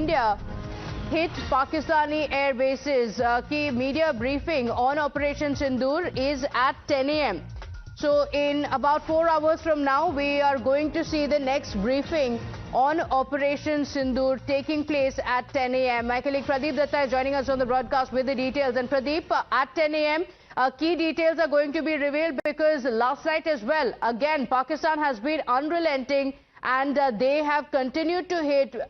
India hit Pakistani Airbases. Key media briefing on Operation Sindoor is at 10 a.m. So in about 4 hours from now, we are going to see the next briefing on Operation Sindoor taking place at 10 a.m. My colleague Pradeep Datta is joining us on the broadcast with the details. And Pradeep, at 10 a.m., key details are going to be revealed because last night as well, again, Pakistan has been unrelenting and they have continued to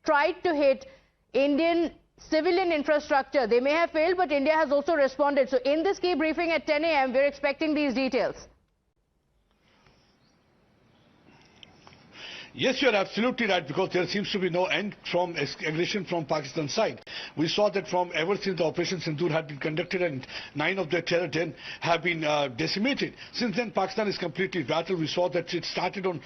tried to hit Indian civilian infrastructure. They may have failed, but India has also responded. So in this key briefing at 10 a.m., we're expecting these details. Yes, you're absolutely right, because there seems to be no end from aggression from Pakistan's side. We saw that from ever since the Operation Sindoor had been conducted and 9 of their terror den have been decimated. Since then, Pakistan is completely rattled. We saw that it started on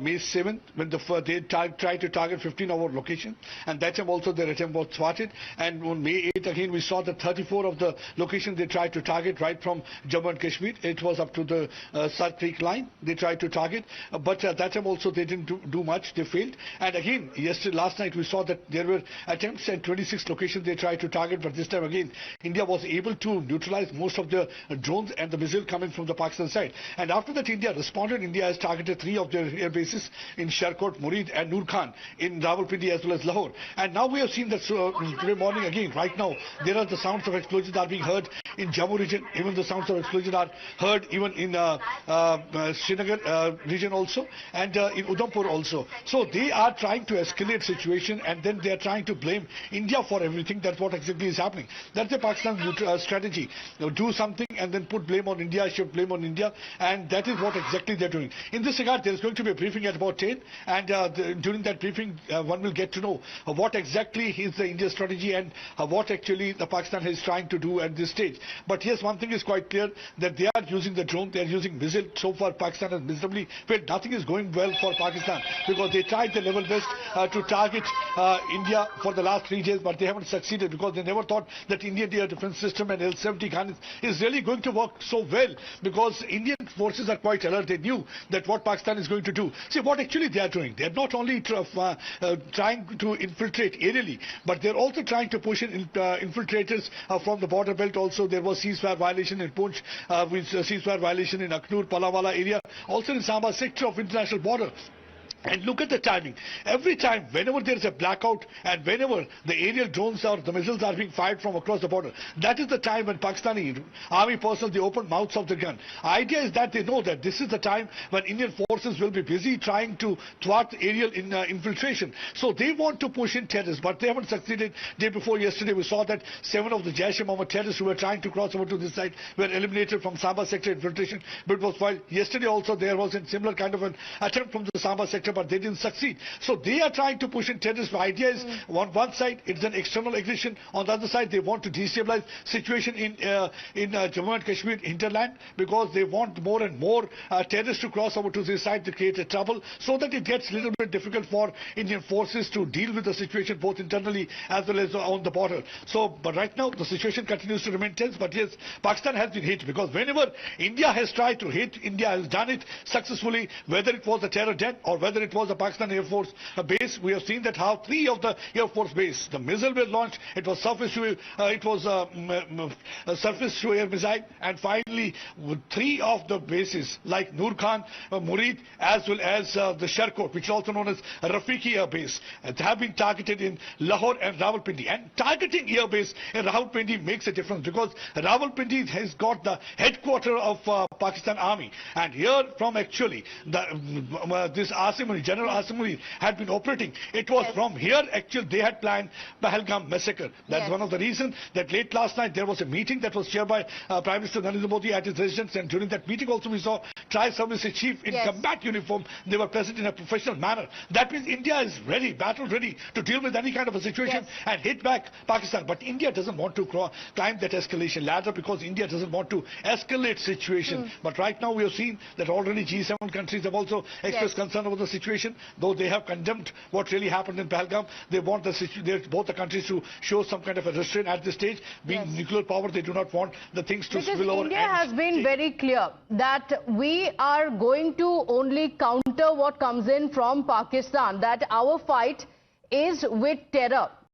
May 7th when they tried to target 15 of our locations, and that time also their attempt was thwarted. And on May 8th again, we saw that 34 of the locations they tried to target right from Jammu and Kashmir. It was up to the Sar Creek line they tried to target, but that time also they didn't do much. They failed. And again, last night we saw that there were attempts at 26 locations they tried to target, but this time again India was able to neutralize most of the drones and the missile coming from the Pakistan side. And after that, India responded. India has targeted 3 of their air bases in Shorkot, Murid and Nur Khan, in Rawalpindi as well as Lahore. And now we have seen that today morning again, right now, there are the sounds of explosions are being heard in Jammu region. Even the sounds of explosions are heard even in Srinagar region also, and in Udhampur also. So they are trying to escalate situation, and then they are trying to blame India for everything. That's what exactly is happening. That's the Pakistan strategy. Do something and then put blame on India, should blame on India, and that is what exactly they're doing. In this regard, there is going to be a briefing at about 10, and during that briefing, one will get to know what exactly is the India strategy and what actually the Pakistan is trying to do at this stage. But yes, one thing is quite clear, that they are using the drone, they are using missile. So far, Pakistan has miserably failed. Nothing is going well for Pakistan, because they tried their level best to target India for the last 3 days, but they haven't succeeded, because they never thought that Indian air defense system and L-70 gun is really going to work so well, because Indian forces are quite alert. They knew that what Pakistan is going to do. See, what actually they are doing, they are not only trying to infiltrate aerially, but they are also trying to push in infiltrators from the border belt also. There was ceasefire violation in Poonch, with ceasefire violation in Akhnur, Palawala area, also in Samba sector of international border. And look at the timing. Every time, whenever there is a blackout and whenever the aerial drones or the missiles are being fired from across the border, that is the time when Pakistani army personnel, they open mouths of the gun. Idea is that they know that this is the time when Indian forces will be busy trying to thwart aerial infiltration. So they want to push in terrorists, but they haven't succeeded. Day before yesterday, we saw that 7 of the Jaish-e-Mohammed terrorists who were trying to cross over to this side were eliminated from Samba sector infiltration. But was filed. Yesterday also there was a similar kind of an attempt from the Samba sector, but they didn't succeed. So they are trying to push in terrorists. The idea is, on one side, it's an external aggression. On the other side, they want to destabilize situation in Jammu and Kashmir hinterland, because they want more and more terrorists to cross over to this side to create a trouble, so that it gets a little bit difficult for Indian forces to deal with the situation both internally as well as on the border. So, but right now, the situation continues to remain tense. But yes, Pakistan has been hit, because whenever India has tried to hit, India has done it successfully, whether it was a terror den or whether it was a Pakistan Air Force base. We have seen that how 3 of the Air Force base, the missile was launched, it was surface to air missile, and finally 3 of the bases like Nur Khan, Murid, as well as the Shorkot, which is also known as Rafiki Air Base, have been targeted in Lahore and Rawalpindi. And targeting air base in Rawalpindi makes a difference, because Rawalpindi has got the headquarters of Pakistan Army, and here from actually this Assembly, General Assembly had been operating. It was from here actually they had planned Pahalgam massacre. That's one of the reasons that late last night there was a meeting that was chaired by Prime Minister Narendra Modi at his residence, and during that meeting also we saw Tri-Service Chief in combat uniform. They were present in a professional manner. That means India is ready, battle ready to deal with any kind of a situation and hit back Pakistan. But India doesn't want to climb that escalation ladder, because India doesn't want to escalate situation. But right now we have seen that already G7 countries have also expressed concern over the situation. Though they have condemned what really happened in Pahalgam, they want both the countries to show some kind of a restraint at this stage. Being nuclear power, they do not want the things to spill over. India has been very clear that we are going to only counter what comes in from Pakistan, that our fight is with terror.